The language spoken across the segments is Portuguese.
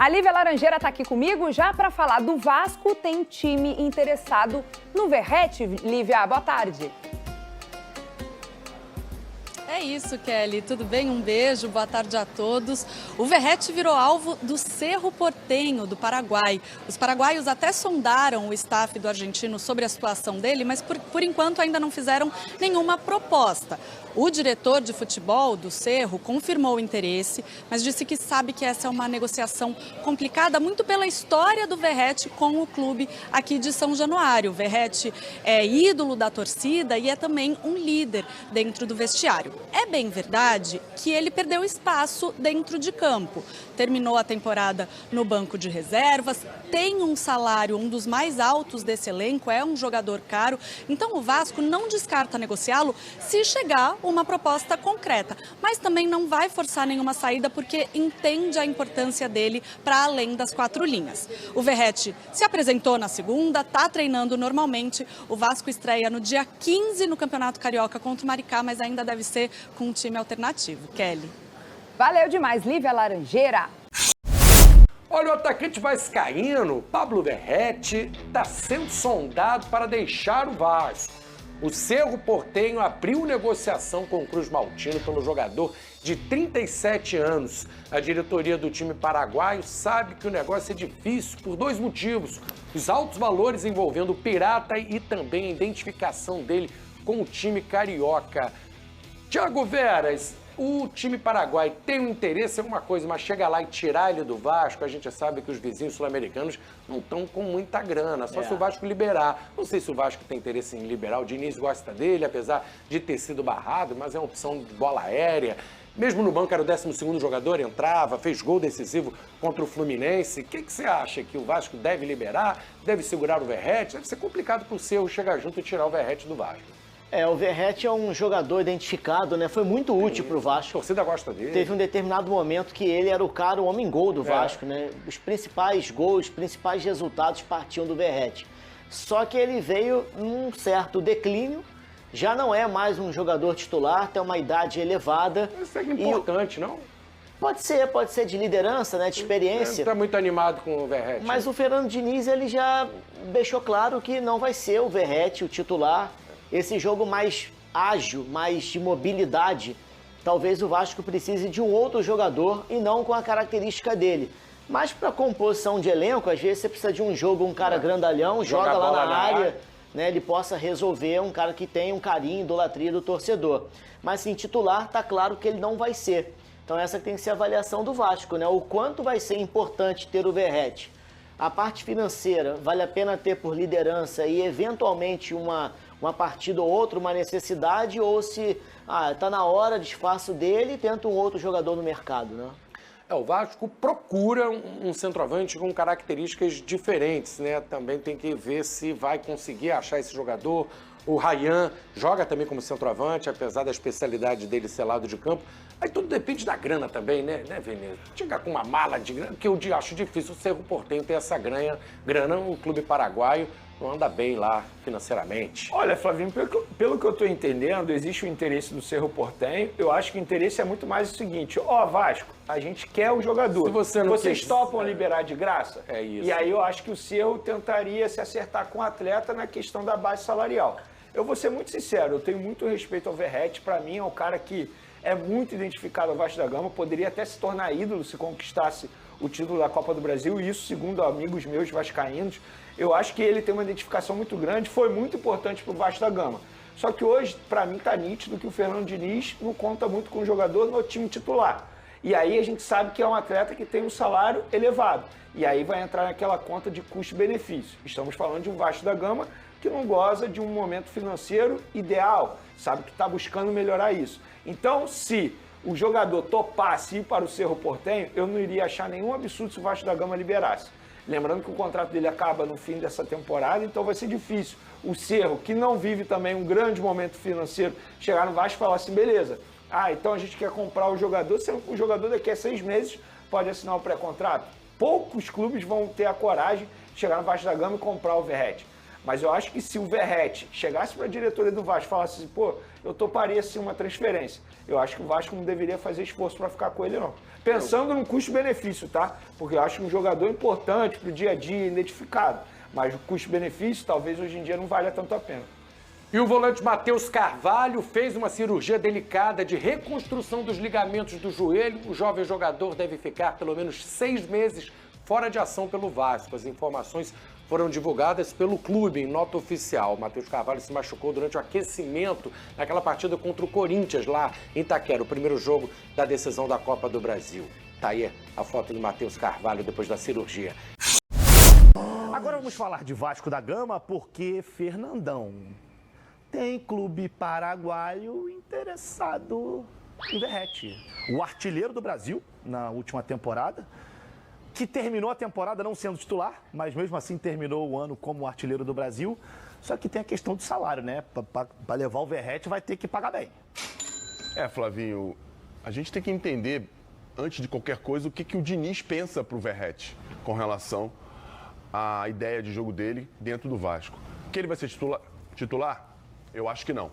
A Lívia Laranjeira está aqui comigo já para falar do Vasco. Tem time interessado no Verratti. Lívia, boa tarde. É isso, Kelly. Tudo bem? Um beijo, boa tarde a todos. O Verratti virou alvo do Cerro Porteño, do Paraguai. Os paraguaios até sondaram o staff do argentino sobre a situação dele, mas por enquanto ainda não fizeram nenhuma proposta. O diretor de futebol do Cerro confirmou o interesse, mas disse que sabe que essa é uma negociação complicada, muito pela história do Verratti com o clube aqui de São Januário. O Verratti é ídolo da torcida e é também um líder dentro do vestiário. É bem verdade que ele perdeu espaço dentro de campo. Terminou a temporada no banco de reservas, tem um salário, um dos mais altos desse elenco, é um jogador caro. Então o Vasco não descarta negociá-lo se chegar uma proposta concreta, mas também não vai forçar nenhuma saída porque entende a importância dele para além das quatro linhas. O Verratti se apresentou na segunda, está treinando normalmente. O Vasco estreia no dia 15 no Campeonato Carioca contra o Maricá, mas ainda deve ser com um time alternativo. Kelly. Valeu demais, Lívia Laranjeira. Olha, o atacante vascaíno, Pablo Verratti, está sendo sondado para deixar o Vasco. O Cerro Porteño abriu negociação com o Cruz Maltino pelo jogador de 37 anos. A diretoria do time paraguaio sabe que o negócio é difícil por dois motivos. Os altos valores envolvendo o Pirata e também a identificação dele com o time carioca. Thiago Veras, o time paraguaio tem um interesse em alguma coisa, mas chega lá e tirar ele do Vasco, a gente sabe que os vizinhos sul-americanos não estão com muita grana, só se o Vasco liberar. Não sei se o Vasco tem interesse em liberar, o Diniz gosta dele, apesar de ter sido barrado, mas é uma opção de bola aérea. Mesmo no banco era o 12º jogador, entrava, fez gol decisivo contra o Fluminense. O que você acha? Que o Vasco deve liberar? Deve segurar o Verratti? Deve ser complicado para o Cerro chegar junto e tirar o Verratti do Vasco. O Verratti é um jogador identificado, né? Foi muito útil para o Vasco. A torcida gosta dele. Teve um determinado momento que ele era o cara, o homem-gol do Vasco, né? Os principais gols, os principais resultados partiam do Verratti. Só que ele veio num certo declínio, já não é mais um jogador titular, tem uma idade elevada. Isso é importante, não? Pode ser de liderança, né? De experiência. Está muito animado com o Verratti. Mas o Fernando Diniz, ele já deixou claro que não vai ser o Verratti o titular. Esse jogo mais ágil, mais de mobilidade, talvez o Vasco precise de um outro jogador e não com a característica dele. Mas para composição de elenco, às vezes você precisa de um jogo, um cara grandalhão, joga lá na área, né, ele possa resolver, um cara que tem um carinho, idolatria do torcedor. Mas sim, titular, tá claro que ele não vai ser. Então essa tem que ser a avaliação do Vasco, né? O quanto vai ser importante ter o Verratti. A parte financeira, vale a pena ter por liderança e eventualmente uma partida ou outra, uma necessidade, ou se tá na hora, desfaço dele e tenta um outro jogador no mercado, né? O Vasco procura um centroavante com características diferentes, né? Também tem que ver se vai conseguir achar esse jogador. O Ryan joga também como centroavante, apesar da especialidade dele ser lado de campo. Aí tudo depende da grana também, né, Veneza? Chegar com uma mala de grana, que eu acho difícil o Cerro Porteño ter essa grana, o clube paraguaio não anda bem lá financeiramente. Olha, Flavinho, pelo que eu estou entendendo, existe o interesse do Cerro Porteño. Eu acho que o interesse é muito mais o seguinte: Vasco, a gente quer o jogador. Vocês topam liberar de graça? É isso. E aí eu acho que o Cerro tentaria se acertar com o atleta na questão da base salarial. Eu vou ser muito sincero, eu tenho muito respeito ao Verratti. Para mim é um cara que é muito identificado ao Vasco da Gama, poderia até se tornar ídolo se conquistasse o título da Copa do Brasil, e isso segundo amigos meus vascaínos. Eu acho que ele tem uma identificação muito grande, foi muito importante para o Vasco da Gama. Só que hoje, para mim, está nítido que o Fernando Diniz não conta muito com o jogador no time titular. E aí a gente sabe que é um atleta que tem um salário elevado. E aí vai entrar naquela conta de custo-benefício. Estamos falando de um Vasco da Gama que não goza de um momento financeiro ideal, sabe que está buscando melhorar isso. Então, se o jogador topasse ir para o Cerro Porteño, eu não iria achar nenhum absurdo se o Vasco da Gama liberasse. Lembrando que o contrato dele acaba no fim dessa temporada, então vai ser difícil. O Cerro, que não vive também um grande momento financeiro, chegar no Vasco e falar assim, beleza, então a gente quer comprar o jogador, sendo que o jogador daqui a 6 meses pode assinar o pré-contrato. Poucos clubes vão ter a coragem de chegar no Vasco da Gama e comprar o Verratti. Mas eu acho que se o Verratti chegasse para a diretoria do Vasco e falasse assim, pô, eu toparia assim uma transferência, eu acho que o Vasco não deveria fazer esforço para ficar com ele, não. Pensando no custo-benefício, tá? Porque eu acho que um jogador importante para o dia a dia, identificado. Mas o custo-benefício, talvez hoje em dia não valha tanto a pena. E o volante Matheus Carvalho fez uma cirurgia delicada de reconstrução dos ligamentos do joelho. O jovem jogador deve ficar pelo menos 6 meses fora de ação pelo Vasco. As informações foram divulgadas pelo clube em nota oficial. O Matheus Carvalho se machucou durante o aquecimento naquela partida contra o Corinthians, lá em Itaquera, o primeiro jogo da decisão da Copa do Brasil. Tá aí a foto do Matheus Carvalho depois da cirurgia. Agora vamos falar de Vasco da Gama, porque Fernandão tem clube paraguaio interessado em Verratti. O artilheiro do Brasil na última temporada, que terminou a temporada não sendo titular, mas mesmo assim terminou o ano como artilheiro do Brasil. Só que tem a questão do salário, né? Para levar o Verratti vai ter que pagar bem. Flavinho, a gente tem que entender, antes de qualquer coisa, o que o Diniz pensa pro Verratti com relação à ideia de jogo dele dentro do Vasco. Que ele vai ser titular? Eu acho que não.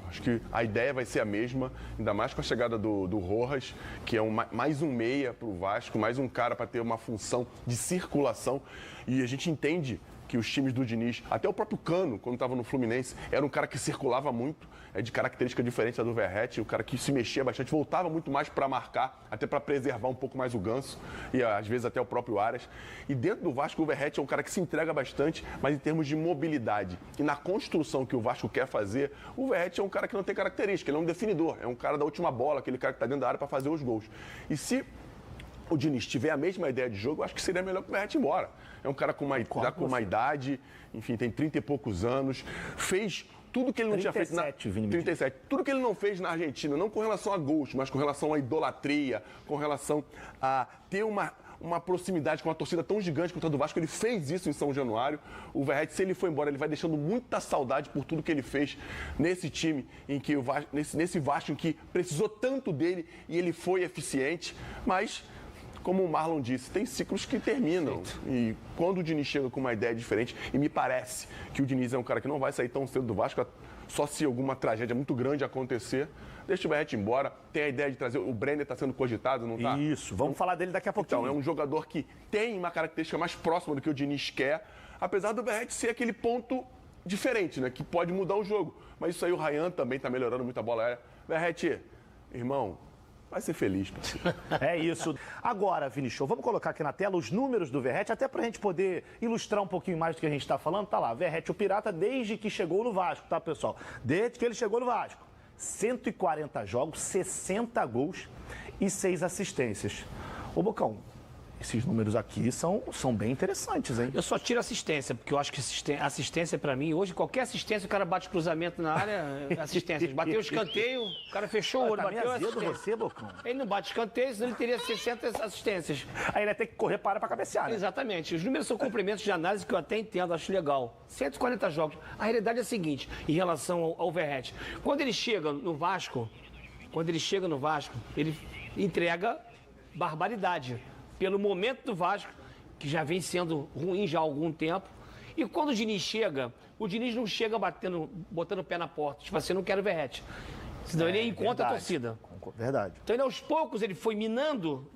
Acho que a ideia vai ser a mesma, ainda mais com a chegada do Rojas, que é mais um meia para o Vasco, mais um cara para ter uma função de circulação. E a gente entende que os times do Diniz, até o próprio Cano, quando estava no Fluminense, era um cara que circulava muito, de característica diferente da do Verratti, o cara que se mexia bastante, voltava muito mais para marcar, até para preservar um pouco mais o Ganso, e às vezes até o próprio Aras. E dentro do Vasco, o Verratti é um cara que se entrega bastante, mas em termos de mobilidade e na construção que o Vasco quer fazer, o Verratti é um cara que não tem característica, ele é um definidor, é um cara da última bola, aquele cara que está dentro da área para fazer os gols. E se o Diniz tiver a mesma ideia de jogo, eu acho que seria melhor que o Verratti ir embora. É um cara com uma idade, enfim, tem 30 e poucos anos, fez tudo que ele não tinha feito 37. Tudo que ele não fez na Argentina, não com relação a gols, mas com relação à idolatria, com relação a ter uma proximidade com uma torcida tão gigante quanto a do Vasco, ele fez isso em São Januário. O Verratti, se ele for embora, ele vai deixando muita saudade por tudo que ele fez nesse time, em que nesse Vasco em que precisou tanto dele e ele foi eficiente, mas como o Marlon disse, tem ciclos que terminam. E quando o Diniz chega com uma ideia diferente, e me parece que o Diniz é um cara que não vai sair tão cedo do Vasco, só se alguma tragédia muito grande acontecer, deixa o Verratti embora. Tem a ideia de trazer... O Brenner está sendo cogitado, não está? Isso, vamos falar dele daqui a pouquinho. Então, é um jogador que tem uma característica mais próxima do que o Diniz quer, apesar do Verratti ser aquele ponto diferente, né? Que pode mudar o jogo. Mas isso aí o Ryan também está melhorando muito a bola aérea. Verratti, irmão, vai ser feliz, parceiro. É isso. Agora, Vinicius, vamos colocar aqui na tela os números do Verratti, até pra gente poder ilustrar um pouquinho mais do que a gente está falando. Tá lá, Verratti, o Pirata, desde que chegou no Vasco, tá, pessoal? Desde que ele chegou no Vasco. 140 jogos, 60 gols e 6 assistências. Ô, Bocão, esses números aqui são bem interessantes, hein? Eu só tiro assistência, porque eu acho que assistência pra mim, hoje qualquer assistência, o cara bate cruzamento na área, assistência. Bateu o escanteio, o cara fechou o olho, bateu a assistência. Você, Bocão. Ele não bate escanteio, senão ele teria 60 assistências. Aí ele vai ter que correr para cabecear, né? Exatamente. Os números são complementos de análise que eu até entendo, acho legal. 140 jogos. A realidade é a seguinte, em relação ao Verratti. Quando ele chega no Vasco, ele entrega barbaridade. Pelo momento do Vasco, que já vem sendo ruim já há algum tempo. E quando o Diniz chega, o Diniz não chega botando o pé na porta. Tipo assim, eu não quero o Verratti. Senão ele encontra a torcida. Verdade. Então, aos poucos, ele foi minando,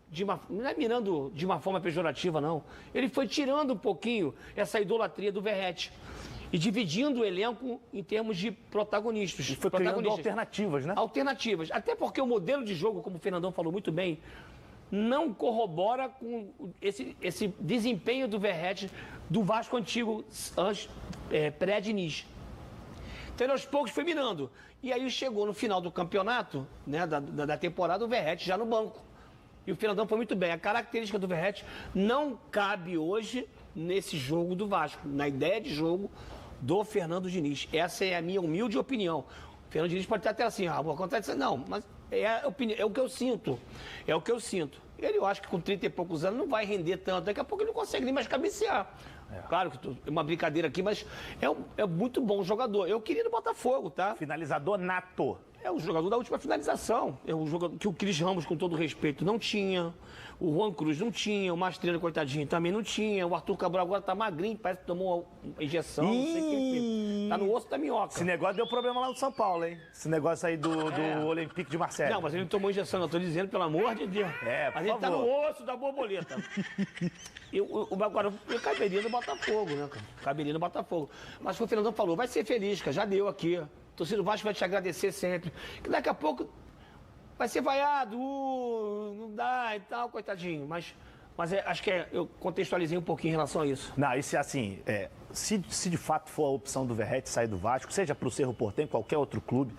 não é minando de uma forma pejorativa, não. Ele foi tirando um pouquinho essa idolatria do Verratti. E dividindo o elenco em termos de protagonistas. E foi criando alternativas, né? Alternativas. Até porque o modelo de jogo, como o Fernandão falou muito bem, não corrobora com esse desempenho do Verratti do Vasco antigo, pré-Diniz. Então, ele aos poucos foi minando. E aí chegou no final do campeonato, né, da temporada, o Verratti já no banco. E o Fernandão foi muito bem. A característica do Verratti não cabe hoje nesse jogo do Vasco, na ideia de jogo do Fernando Diniz. Essa é a minha humilde opinião. O Fernando Diniz pode estar até assim, acontece, não, mas é o que eu sinto. É o que eu sinto. Ele, eu acho que com 30 e poucos anos não vai render tanto. Daqui a pouco ele não consegue nem mais cabecear. Claro que é uma brincadeira aqui, mas é muito bom jogador. Eu queria no Botafogo, tá? Finalizador nato. É o jogador da última finalização. É o jogador que o Cris Ramos, com todo respeito, não tinha. O Juan Cruz não tinha. O Mastrino, coitadinho, também não tinha. O Arthur Cabral agora tá magrinho, parece que tomou uma injeção. Não sei o que. Tá no osso da minhoca. Esse negócio deu problema lá no São Paulo, hein? Esse negócio aí do Olympique de Marseille. Não, mas ele não tomou injeção, não. Eu tô dizendo, pelo amor de Deus. Por mas ele tá favor. no osso da borboleta. Agora, eu caberia no Botafogo, né, cara? Caberia no Botafogo. Mas o que o Fernandão falou, vai ser feliz, cara. Já deu aqui. A torcida do Vasco vai te agradecer sempre. Que daqui a pouco vai ser vaiado, não dá e tal, coitadinho. Mas acho que eu contextualizei um pouquinho em relação a isso. Não, isso é assim, se de fato for a opção do Verratti sair do Vasco, seja para o Cerro Porteño, qualquer outro clube,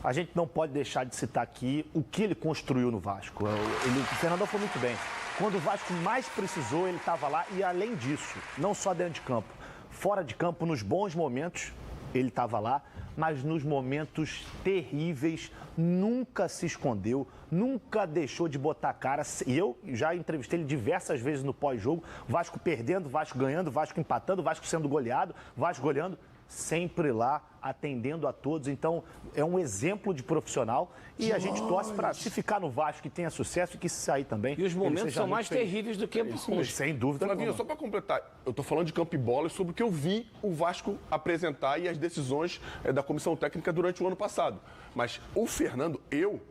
a gente não pode deixar de citar aqui o que ele construiu no Vasco. O Fernandão foi muito bem. Quando o Vasco mais precisou, ele estava lá e, além disso, não só dentro de campo, fora de campo, nos bons momentos, ele estava lá, mas nos momentos terríveis, nunca se escondeu, nunca deixou de botar a cara. E eu já entrevistei ele diversas vezes no pós-jogo, Vasco perdendo, Vasco ganhando, Vasco empatando, Vasco sendo goleado, Vasco goleando, sempre lá, atendendo a todos. Então, é um exemplo de profissional e a gente torce para, se ficar no Vasco, que tenha sucesso e que se sair também. E os momentos são mais terríveis do que bons. Sem dúvida. Flavinho, só para completar, eu tô falando de campo e bola e sobre o que eu vi o Vasco apresentar e as decisões da comissão técnica durante o ano passado. Mas o Fernando, eu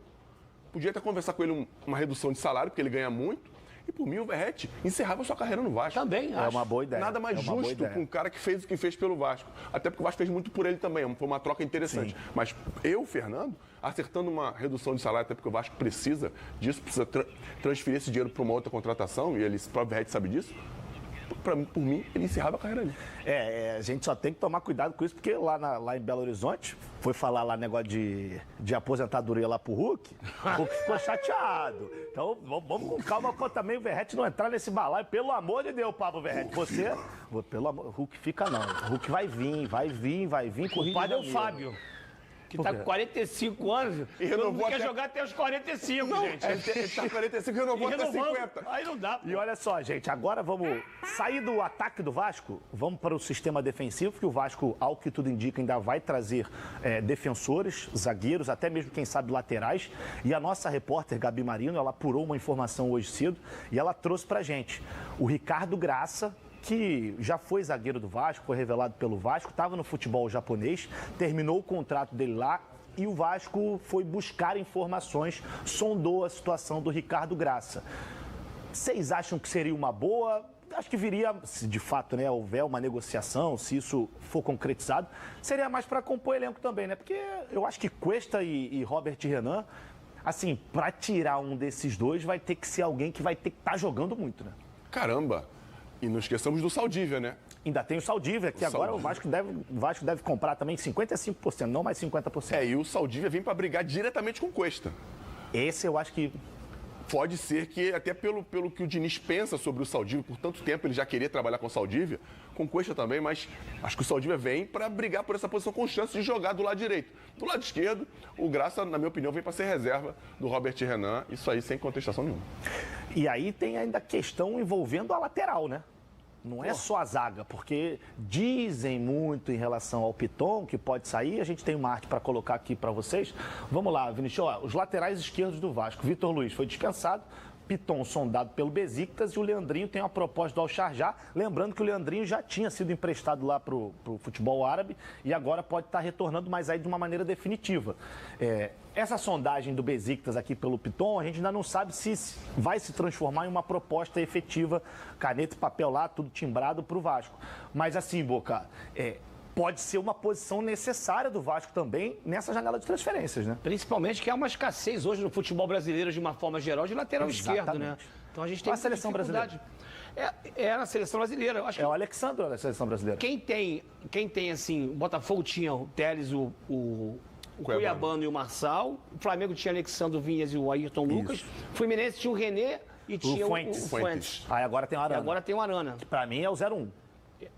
podia até conversar com ele uma redução de salário, porque ele ganha muito. E por mim, o Verratti encerrava sua carreira no Vasco. Também, acho. É uma boa ideia. Nada mais justo com um cara que fez o que fez pelo Vasco. Até porque o Vasco fez muito por ele também. Foi uma troca interessante. Sim. Mas eu, Fernando, acertando uma redução de salário, até porque o Vasco precisa disso, precisa transferir esse dinheiro para uma outra contratação, e ele, o próprio Verratti sabe disso. Por mim, ele encerrava a carreira ali. A gente só tem que tomar cuidado com isso, porque lá em Belo Horizonte, foi falar lá negócio de aposentadoria lá pro Hulk, o Hulk ficou chateado. Então, vamos com calma, quando também o Verratti não entrar nesse balaio. Pelo amor de Deus, Pablo Verratti, pelo amor, Hulk fica não. Hulk vai vir. O padre é o Fábio, que tá com 45 anos e renovou quer jogar até os 45, não, gente. Ele tá com 45 e renovou até 50. Aí não dá. Pô. E olha só, gente, agora vamos sair do ataque do Vasco, vamos para o sistema defensivo, que o Vasco, ao que tudo indica, ainda vai trazer defensores, zagueiros, até mesmo, quem sabe, laterais. E a nossa repórter, Gabi Marino, ela apurou uma informação hoje cedo e ela trouxe pra gente o Ricardo Graça, que já foi zagueiro do Vasco, foi revelado pelo Vasco, estava no futebol japonês, terminou o contrato dele lá e o Vasco foi buscar informações, sondou a situação do Ricardo Graça. Vocês acham que seria uma boa? Acho que viria, se de fato houver uma negociação, se isso for concretizado, seria mais para compor elenco também, né? Porque eu acho que Cuesta e Robert Renan, assim, para tirar um desses dois, vai ter que ser alguém que vai ter que estar jogando muito, né? Caramba! E não esqueçamos do Saldívia, né? Ainda tem o Saldívia, que agora o Vasco deve comprar também 55%, não mais 50%. E o Saldívia vem para brigar diretamente com o Cuesta. Esse eu acho que... Pode ser que, até pelo que o Diniz pensa sobre o Saldívia, por tanto tempo ele já queria trabalhar com o Saldívia, com o Cuesta também, mas acho que o Saldívia vem para brigar por essa posição com chance de jogar do lado direito. Do lado esquerdo, o Graça, na minha opinião, vem para ser reserva do Robert Renan, isso aí sem contestação nenhuma. E aí tem ainda a questão envolvendo a lateral, né? Não é só a zaga, porque dizem muito em relação ao Piton, que pode sair. A gente tem uma arte para colocar aqui para vocês. Vamos lá, Vinícius. Os laterais esquerdos do Vasco. Vitor Luiz foi dispensado. Piton sondado pelo Besiktas e o Leandrinho tem uma proposta do Al-Sharjah. Lembrando que o Leandrinho já tinha sido emprestado lá para o futebol árabe e agora pode estar retornando, mas aí de uma maneira definitiva. Essa sondagem do Besiktas aqui pelo Piton, a gente ainda não sabe se vai se transformar em uma proposta efetiva, caneta e papel lá, tudo timbrado para o Vasco. Mas assim, Boca, pode ser uma posição necessária do Vasco também nessa janela de transferências, né? Principalmente que há uma escassez hoje no futebol brasileiro, de uma forma geral, de lateral esquerdo, né? Então a gente tem a seleção brasileira. É na seleção brasileira. Eu acho que o Alexandre na seleção brasileira. Quem tem assim, o Botafogo tinha o Telles, o Cuiabano e o Marçal. O Flamengo tinha Alexandre Vinhas e o Ayrton Lucas. O Fluminense tinha o René e tinha o Fuentes. Aí agora tem o Arana. E agora tem o Arana. Que pra mim é o 0-1.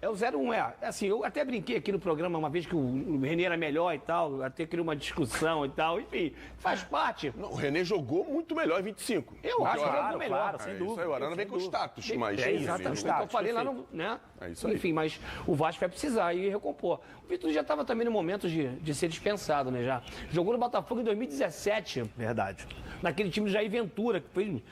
É o 0-1, assim, eu até brinquei aqui no programa uma vez que o René era melhor e tal, até criou uma discussão e tal, enfim, faz parte. Não, o René jogou muito melhor em 25. Eu acho que jogou melhor. Claro, sem dúvida. Isso aí, o Arana vem com status, mas... Exatamente, status, eu falei lá no... Né? É isso aí. Enfim, mas o Vasco vai precisar e recompor. O Vitor já estava também no momento de ser dispensado, né, já. Jogou no Botafogo em 2017. Verdade. Naquele time de Jair Ventura, que foi...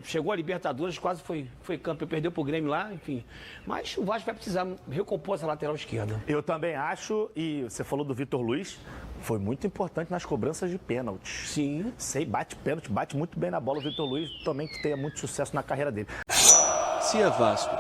Chegou a Libertadores, quase foi campeão, perdeu pro Grêmio lá, enfim. Mas o Vasco vai precisar recompor essa lateral esquerda. Eu também acho, e você falou do Vitor Luiz, foi muito importante nas cobranças de pênaltis. Sim. Bate pênalti, bate muito bem na bola o Vitor Luiz, também que tenha muito sucesso na carreira dele. Se é Vasco